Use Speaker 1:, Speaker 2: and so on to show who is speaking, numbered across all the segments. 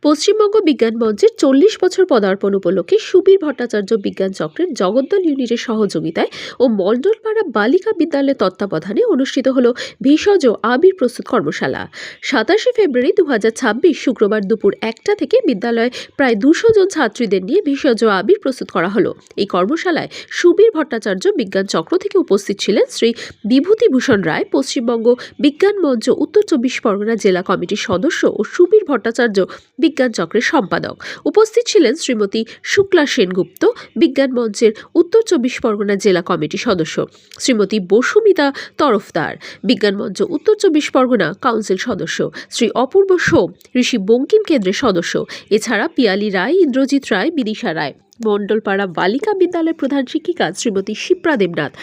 Speaker 1: পশ্চিমবঙ্গ বিজ্ঞান মঞ্চের ৪০ বছর পদার্পণ উপলক্ষে সুবীর ভট্টাচার্য বিজ্ঞান চক্রের জগদ্দল ইউনিটের সহযোগিতায় ও মণ্ডলপাড়া বালিকা বিদ্যালয়ের তত্ত্বাবধানে অনুষ্ঠিত হল ভেষজ আবির প্রস্তুত কর্মশালা। ২৭শে ফেব্রুয়ারি ২০২৬ শুক্রবার দুপুর ১টা থেকে বিদ্যালয়ে প্রায় ২০০ জন ছাত্রীদের নিয়ে ভেষজ আবির প্রস্তুত করা হলো। এই কর্মশালায় সুবীর ভট্টাচার্য বিজ্ঞান চক্র থেকে উপস্থিত ছিলেন শ্রী বিভূতিভূষণ রায়, পশ্চিমবঙ্গ বিজ্ঞান মঞ্চ উত্তর ২৪ পরগনা জেলা কমিটির সদস্য ও সুবীর ভট্টাচার্য বিজ্ঞান চক্রের সম্পাদক। উপস্থিত ছিলেন শ্রীমতী শুক্লা সেনগুপ্ত, বিজ্ঞান মঞ্চের উত্তর ২৪ পরগনা জেলা কমিটির সদস্য, শ্রীমতী বসুমিতা তরফদার, বিজ্ঞান মঞ্চ উত্তর ২৪ পরগনা কাউন্সিল সদস্য, শ্রী অপূর্ব সোম, ঋষি বঙ্কিম কেন্দ্রের সদস্য, এছাড়া পিয়ালি রায়, ইন্দ্রজিৎ রায়, বিদিশা রায়, মণ্ডলপাড়া বালিকা বিদ্যালয়ের প্রধান শিক্ষিকা শ্রীমতী শিপ্রা দেবনাথ,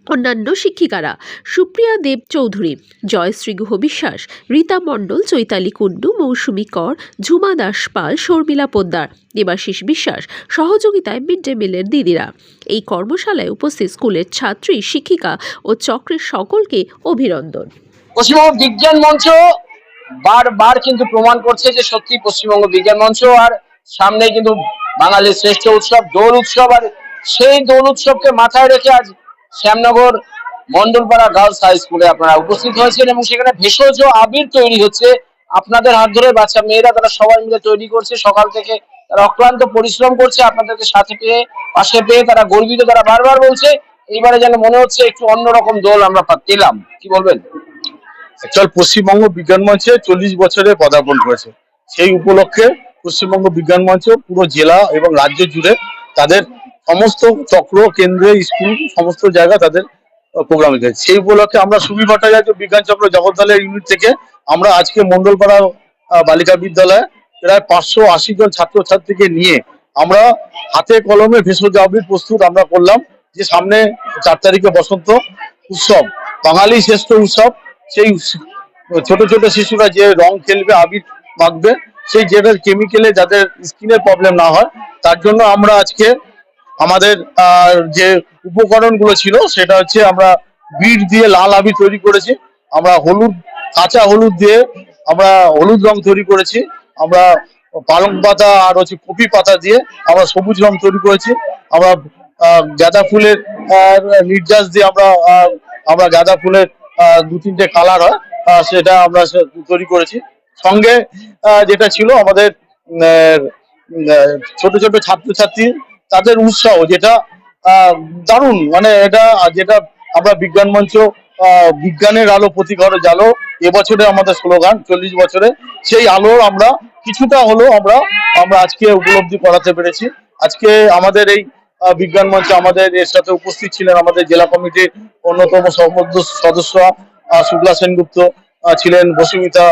Speaker 1: অন্যান্য শিক্ষিকারা সুপ্রিয়া দেব চৌধুরী, জয়শ্রী গুহ বিশ্বাস, রীতা মণ্ডল, চৈতালি কুণ্ডু, মৌসুমী কর, ঝুমা দাস পাল, শর্মিলা পোদ্দার, দেবাশিস বিশ্বাস সহযোগিতায় মিড ডে মিলের দিদিরা। এই কর্মশালায় উপস্থিত স্কুলের ছাত্রী, শিক্ষিকা ও চক্রের সকলকে অভিনন্দন।
Speaker 2: পশ্চিমবঙ্গ বিজ্ঞান মঞ্চ বারবার কিন্তু প্রমাণ করছে যে সত্যি পশ্চিমবঙ্গ বিজ্ঞান মঞ্চ আর সামনে কিন্তু বাঙালির শ্রেষ্ঠ উৎসব দোল উৎসব, আর সেই দোল উৎসবকে মাথায় রেখে আজ শ্যামনগর মণ্ডলপাড়া গার্লস হাই স্কুলে আপনারা উপস্থিত হয়েছেন এবং সেখানে ভেষজ আবির তৈরি হচ্ছে আপনাদের হাত ধরে। বাচ্চা মেয়েরা তারা সবাই মিলে তৈরি করছে, সকাল থেকে তারা অক্লান্ত পরিশ্রম করছে। আপনাদেরকে সাথে পেয়ে, পাশে পেয়ে তারা গর্বিত। তারা বারবার বলছে এইবারে যেন মনে হচ্ছে একটু অন্যরকম দোল আমরা পেলাম। কি বলবেন?
Speaker 3: পশ্চিমবঙ্গ বিজ্ঞান মঞ্চে ৪০ বছরে পদার্পণ করেছে। সেই উপলক্ষে পশ্চিমবঙ্গ বিজ্ঞান মঞ্চ পুরো জেলা এবং রাজ্য জুড়ে তাদের সমস্ত চক্র, কেন্দ্রে, স্কুল, সমস্ত জায়গা তাদের প্রোগ্রাম হয়েছে। সেই উপলক্ষে আমরা সুবীর ভট্টাচার্য বিজ্ঞান চক্র জগদ্দলের ইউনিট থেকে আমরা আজকে মণ্ডলপাড়া বালিকা বিদ্যালয়ে প্রায় ৫৮০ জন ছাত্রছাত্রীকে নিয়ে আমরা হাতে কলমে ভেষজ আবির প্রস্তুত আমরা করলাম। যে সামনে ৪ তারিখে বসন্ত উৎসব, বাঙালি শ্রেষ্ঠ উৎসব, সেই ছোট ছোট শিশুরা যে রং খেলবে, আবির মাখবে, সেই যেটা কেমিক্যালে যাদের স্কিনের প্রবলেম না হয় তার জন্য আমরা আজকে আমাদের যে উপকরণগুলো ছিল সেটা হচ্ছে আমরা বিট দিয়ে লাল আবির তৈরি করেছি, আমরা হলুদ, কাঁচা হলুদ দিয়ে আমরা হলুদ রং তৈরি করেছি, আমরা পালং পাতা আর হচ্ছে কপি পাতা দিয়ে আমরা সবুজ রং তৈরি করেছি, আমরা গাঁদা ফুলের নির্যাস দিয়ে আমরা গাঁদা ফুলের ২-৩টে কালার হয় সেটা আমরা তৈরি করেছি। সঙ্গে যেটা ছিল আমাদের ছোট ছোট ছাত্রছাত্রী, তাদের উৎসাহ যেটা দারুণ, মানে এটা যেটা আমরা বিজ্ঞান মঞ্চ বিজ্ঞানের আলো প্রতি ঘরে জালো এবছরে আমাদের স্লোগান ৪০ বছরে, সেই আলোর আমরা কিছুটা হলেও আমরা আজকে উপলব্ধি করাতে পেরেছি। আজকে আমাদের এই বিজ্ঞান মঞ্চে আমাদের এর সাথে উপস্থিত ছিলেন আমাদের জেলা কমিটির অন্যতম সদস্য শুক্লা সেনগুপ্ত ছিলেন, বসুমিতা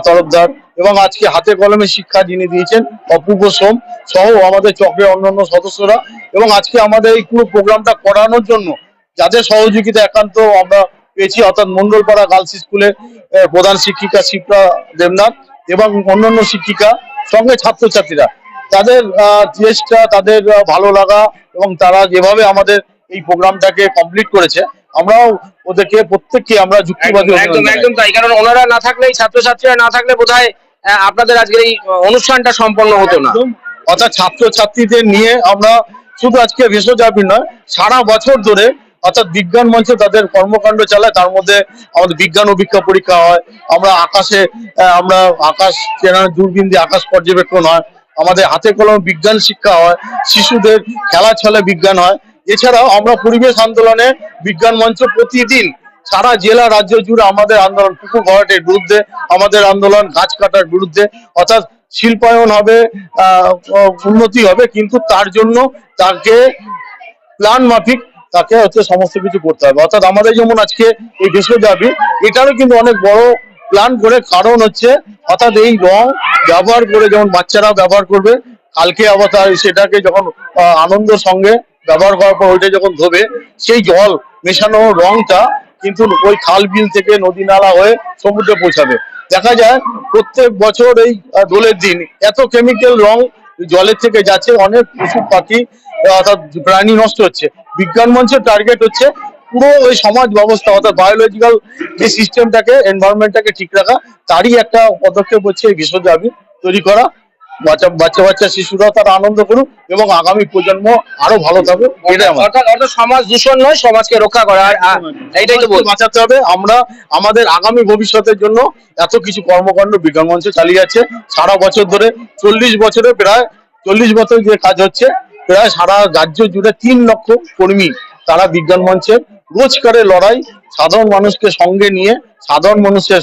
Speaker 3: তরফদার, এবং আজকে হাতে কলমে শিক্ষা যিনি দিয়েছেন অপূর্ব সোম সহ আমাদের চক্রের অন্যান্য সদস্যরা। এবং আজকে আমাদের এই পুরো প্রোগ্রামটা করানোর জন্য যাদের সহযোগিতা একান্ত আমরা পেয়েছি, অর্থাৎ মণ্ডলপাড়া গার্লস স্কুলের প্রধান শিক্ষিকা শিপ্রা দেবনাথ এবং অন্যান্য শিক্ষিকা, সঙ্গে ছাত্রছাত্রীরা, তাদের চেষ্টা, তাদের ভালো লাগা এবং তারা যেভাবে আমাদের এই প্রোগ্রামটাকে কমপ্লিট করেছে, আমরাও ওদেরকে প্রত্যেককে আমরা যুক্তিবাদী।
Speaker 2: একদম তাই, কারণ ওনারা না থাকলে, ছাত্রছাত্রীরা না থাকলে বোধহয় আপনাদের আজকের এই অনুষ্ঠানটা সম্পন্ন হতো না।
Speaker 3: অর্থাৎ ছাত্রছাত্রীদের নিয়ে আমরা শুধু আজকে ভেষজ আবির নয়, সারা বছর ধরে অর্থাৎ বিজ্ঞান মঞ্চে তাদের কর্মকাণ্ড চালায়। তার মধ্যে আমাদের বিজ্ঞান অভিজ্ঞা পরীক্ষা হয়, আমরা আকাশ চেনার দূরবীন দিয়ে আকাশ পর্যবেক্ষণ হয়, আমাদের হাতে কলমে বিজ্ঞান শিক্ষা হয়, শিশুদের খেলা ছলে বিজ্ঞান হয়। এছাড়াও আমরা পরিবেশ আন্দোলনে বিজ্ঞান মঞ্চ প্রতিদিন সারা জেলা রাজ্য জুড়ে আমাদের আন্দোলন, পুকুর ভরাটের বিরুদ্ধে আমাদের আন্দোলন, গাছ কাটার বিরুদ্ধে, অর্থাৎ শিল্পায়ন হবে, উন্নতি হবে, কিন্তু তার জন্য তাকে প্ল্যান মাফিক তাকে হচ্ছে সমস্ত কিছু করতে হবে। অর্থাৎ আমাদের যেমন আজকে এই ভেষজ আবির, এটারও কিন্তু অনেক বড় প্ল্যান করে, কারণ হচ্ছে অর্থাৎ এই রং ব্যবহার করে যেমন বাচ্চারা ব্যবহার করবে, কালকে আবার সেটাকে যখন আনন্দের সঙ্গে ব্যবহার করার পর ওইটা যখন ধোবে, সেই জল মেশানো রংটা কিন্তু ওই খাল বিল থেকে নদী নালা হয়ে সমুদ্রে পৌঁছাবে। দেখা যায় প্রত্যেক বছর এই দোলের দিন এত কেমিক্যাল রং জলের থেকে যাচ্ছে, অনেক পশু পাখি অর্থাৎ প্রাণী নষ্ট হচ্ছে। বিজ্ঞান মঞ্চের টার্গেট হচ্ছে পুরো ওই সমাজ ব্যবস্থা অর্থাৎ বায়োলজিক্যাল যে সিস্টেমটাকে, এনভায়রনমেন্টটাকে ঠিক রাখা, তারই একটা পদক্ষেপ হচ্ছে এই ভেষজ আবির। তৈরি করা, বাচ্চা বাচ্চা বাচ্চা শিশুরা তারা আনন্দ করুক এবং আগামী প্রজন্ম আরো ভালো থাকুক, এটাই আমার।
Speaker 2: অর্থাৎ অর্থাৎ সমাজ দূষণ নয়, সমাজকে রক্ষা করা। আর এইটাই তো
Speaker 3: সমাজকে বাঁচাতে হবে। আমরা আমাদের আগামী ভবিষ্যতের জন্য এত কিছু কর্মকাণ্ড বিজ্ঞান মঞ্চ চালিয়ে যাচ্ছে সারা বছর ধরে। 40 বছরে প্রায় 40 বছর যে কাজ হচ্ছে, প্রায় সারা রাজ্য জুড়ে 3 লক্ষ কর্মী তারা বিজ্ঞান মঞ্চের রোজকারের লড়াই, সাধারণ মানুষকে সঙ্গে নিয়ে সাধারণ মানুষের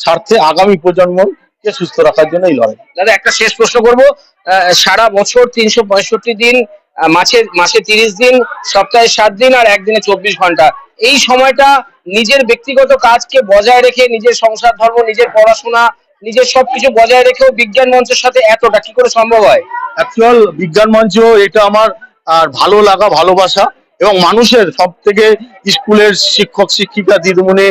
Speaker 3: স্বার্থে আগামী প্রজন্মকে সুস্থ রাখার জন্য এই লড়াই।
Speaker 2: দাদা একটা শেষ প্রশ্ন করব। সারা বছর 365 দিন, মাসে 30 দিন, সপ্তাহে 7 দিন, আর একদিনে 24 ঘন্টা, এই সময়টা নিজের ব্যক্তিগত কাজকে বজায় রেখে, নিজের সংসার ধর্ম, নিজের পড়াশোনা, নিজের সবকিছু বজায় রেখেও বিজ্ঞান মঞ্চের সাথে এতটা কি করে সম্ভব হয়?
Speaker 3: অ্যাকচুয়াল বিজ্ঞান মঞ্চ এটা আমার আর ভালো লাগা, ভালোবাসা, এবং মানুষের সব থেকে স্কুলের শিক্ষক শিক্ষিকা দিদিমণি,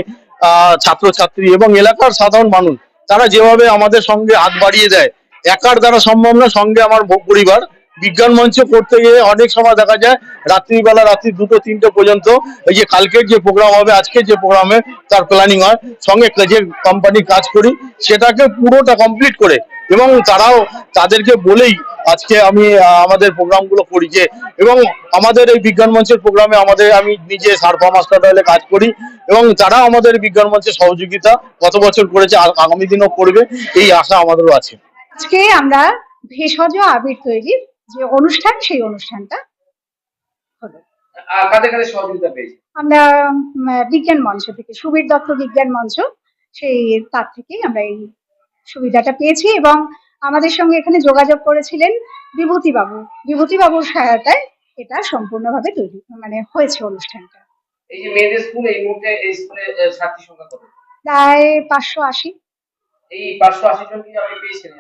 Speaker 3: ছাত্রছাত্রী এবং এলাকার সাধারণ মানুষ তারা যেভাবে আমাদের সঙ্গে হাত বাড়িয়ে দেয়, একার দ্বারা সম্ভব না। সঙ্গে আমার পরিবার। বিজ্ঞান মঞ্চ করতে গিয়ে অনেক সময় দেখা যায় রাত্রিবেলা, রাত্রি 2-3টে পর্যন্ত, এই যে কালকের যে প্রোগ্রাম হবে, আজকের যে প্রোগ্রামে তার প্ল্যানিং হয়, সঙ্গে যে কোম্পানি কাজ করি সেটাকে পুরোটা কমপ্লিট করে, এবং তারাও তাদেরকে বলেই আজকে আমি আমাদের প্রোগ্রামগুলো করি যে, এবং আমাদের এই বিজ্ঞান মঞ্চের প্রোগ্রামে আমি নিজে সারফা হাসপাতালে কাজ করি, এবং তারা আমাদের বিজ্ঞান মঞ্চের সহযোগিতা গত বছর করেছে, আর আগামী দিনও করবে, এই আশা আমাদেরও আছে।
Speaker 4: আজকে আমরা ভেষজ আবির তৈরির যে অনুষ্ঠান, সেই অনুষ্ঠানটা হলো।
Speaker 2: কাদের কাদের সহযোগিতা পেয়েছে?
Speaker 4: আমরা বিজ্ঞান মঞ্চ থেকে, সুবীর দত্ত বিজ্ঞান মঞ্চ, সেই তার থেকেই আমরা এই সুবিধাটা পেয়েছি। এবং আমাদের সঙ্গে এখানে যোগাযোগ করেছিলেন বিভূতিবাবুর সহায়তায় এটা সম্পূর্ণভাবে তৈরি হয়েছে অনুষ্ঠানটা।
Speaker 2: এই যে মেয়েদের স্কুল, এই মুহূর্তে এই স্কুলে ছাত্রী সংখ্যা কত?
Speaker 4: প্রায় 580।
Speaker 2: এই 580 জন কি আপনি পেয়েছেন?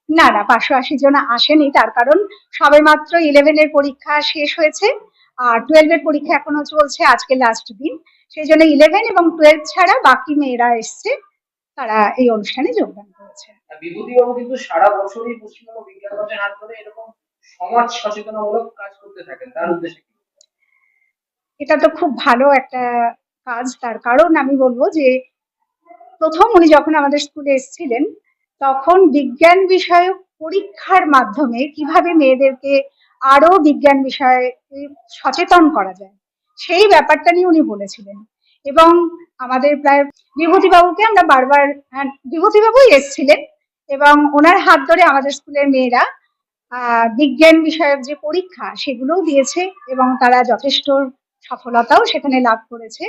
Speaker 4: না, 580 জন আসেনি, তার কারণ সবে মাত্র 11 এর পরীক্ষা শেষ হয়েছে, আর 12 এর পরীক্ষা এখনো চলছে, আজকে লাস্ট দিন। সেই জন্য 11 এবং 12 ছাড়া বাকি মেয়েরা এসছে, তারা এই অনুষ্ঠানে যোগদান করেছে।
Speaker 2: বিভূতিবাবু কিন্তু সারা বছরই পশ্চিমবঙ্গ বিজ্ঞান মঞ্চের হাত ধরে এরকম সমাজ সচেতনমূলক কাজ করতে থাকেন, তার উদ্দেশ্যে কি?
Speaker 4: এটা তো খুব ভালো একটা কাজ। তার কারণ আমি বলবো যে প্রথম উনি যখন আমাদের স্কুলে এসেছিলেন, তখন বিজ্ঞান বিষয়ক পরীক্ষার মাধ্যমে কিভাবে মেয়েদেরকে আরো বিজ্ঞান বিষয়ে সচেতন করা যায়, সেই ব্যাপারটা নিয়ে উনি বলেছিলেন। এবং আমাদের প্রায় বিভূতিবাবুকে আমরা বারবার, বিভূতিবাবুই এসেছিলেন, এবং ওনার হাত ধরে আমাদের স্কুলের মেয়েরা বিজ্ঞান বিষয়ক যে পরীক্ষা সেগুলোও দিয়েছে, এবং তারা যথেষ্ট সফলতাও সেখানে লাভ করেছে।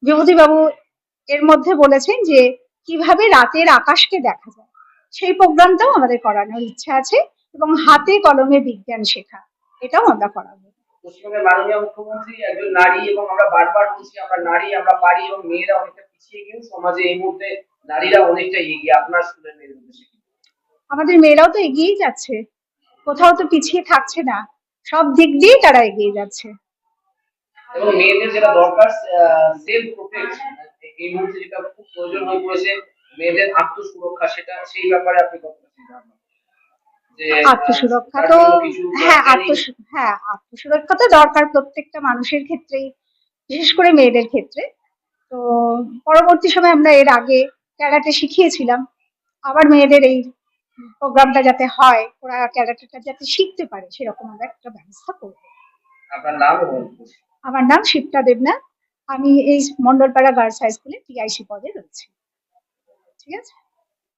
Speaker 4: বিভূতিবাবু এর মধ্যে বলেছেন যে কিভাবে রাতের আকাশকে দেখা যায়, সেই প্রোগ্রামটাও আমাদের করানোর ইচ্ছা আছে, এবং হাতে কলমে বিজ্ঞান শেখা, এটাও আমরা করাবো।
Speaker 2: পশ্চিমবঙ্গের মাননীয় মুখ্যমন্ত্রী একজন নারী, এবং আমরা বারবার বলছি আমরা নারী, আমরা পারি, এবং মেয়েরা অনেকটা পিছিয়ে গিয়েও সমাজে এই মুহূর্তে নারীরা অনেকটা এগিয়ে। আপনার স্কুলের মেয়েদের উদ্দেশ্যে কি?
Speaker 4: আমাদের মেয়েরাও তো এগিয়েই যাচ্ছে, কোথাও তো পিছিয়ে থাকছে না, সব দিক দিয়ে তারা এগিয়ে যাচ্ছে।
Speaker 2: এবং মেয়েদের যেটা দরকার, সেলফ প্রোটেকশন, এই মুহূর্তে যেটা খুব প্রয়োজন হয়ে পড়েছে, মেয়েদের আত্মসুরক্ষা, সেটা সেই ব্যাপারে আপনি কতটা চিন্তা ভাবনা?
Speaker 4: আত্মসুরক্ষা তো, আত্মসুরক্ষা তো দরকার প্রত্যেকটা মানুষের ক্ষেত্রেই, বিশেষ করে মেয়েদের ক্ষেত্রে। তো পরবর্তী সময় আমরা এর আগে ক্যারাটে শিখিয়েছিলাম, আবার মেয়েদের এই প্রোগ্রামটা যাতে হয়, ওরা ক্যারাটেটা যাতে শিখতে পারে, সেরকম আমরা একটা ব্যবস্থা করব।
Speaker 2: আপনার নাম?
Speaker 4: আমার নাম শিপ্রা দেবনাথ, আমি এই মন্ডলপাড়া গার্লস হাই স্কুলে টিআইসি পদে রয়েছি। ঠিক আছে।